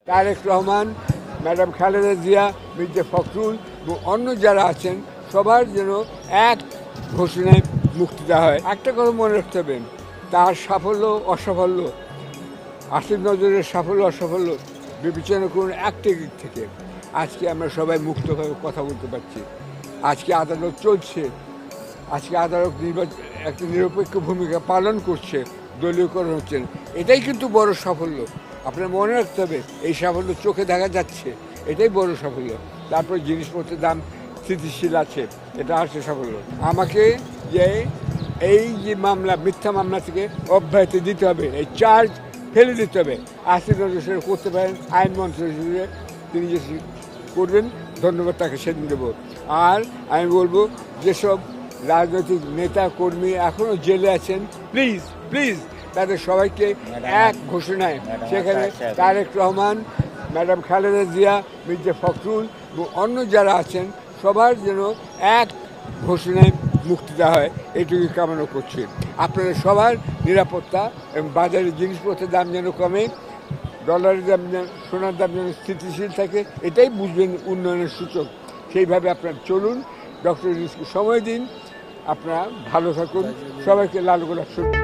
Tarique Rahman, madam Khaleda Zia, Mirza Fakhrul এবং অন্য যারা আছেন সবার যেন এক ঘোষণায় মুক্তি দেওয়া হয়। একটা কথা মনে রাখতে হবে, তার সাফল্য অসাফল্য, আসিফ নজরের সাফল্য অসাফল্য বিবেচনা করুন একটা দিক থেকে। আজকে আমরা সবাই মুক্তভাবে কথা বলতে পারছি, আজকে আদালত চলছে, আজকে আদালত একটা নিরপেক্ষ ভূমিকা পালন করছে, দলীয়করণ হচ্ছেন, এটাই কিন্তু বড় সাফল্য। আপনার মনে রাখতে হবে এই সাফল্য চোখে দেখা যাচ্ছে, এটাই বড় সাফল্য। তারপর জিনিসপত্রের দাম স্থিতিশীল আছে, এটা হচ্ছে সাফল্য। আমাকে এই যে মামলা, মিথ্যা মামলা থেকে অব্যাহতি দিতে হবে, এই চার্জ ফেলে দিতে হবে। আসিফ নজর সেটা করতে পারেন, আইনমন্ত্রী হিসেবে তিনি যে করবেন, ধন্যবাদ তাকে সেদিন দেবো। আর আমি বলবো যেসব রাজনৈতিক নেতা কর্মী এখনও জেলে আছেন, প্লিজ প্লিজ তাদের সবাইকে এক ঘোষণায়, সেখানে তারেক রহমান, ম্যাডাম খালেদা জিয়া, মির্জা ফখরুল এবং অন্য যারা আছেন সবার যেন এক ঘোষণায় মুক্তি দেওয়া হয়, এটুকু কামনা করছি। আপনাদের সবার নিরাপত্তা এবং বাজারের জিনিসপত্রের দাম যেন কমে, ডলারের দাম যেন, সোনার দাম যেন স্থিতিশীল থাকে, এটাই বুঝবেন উন্নয়নের সূচক। সেইভাবে আপনারা চলুন, ডক্টর ইউনূসকে সময় দিন, আপনারা ভালো থাকুন। সবাইকে লাল গোলাপ শুভেচ্ছা।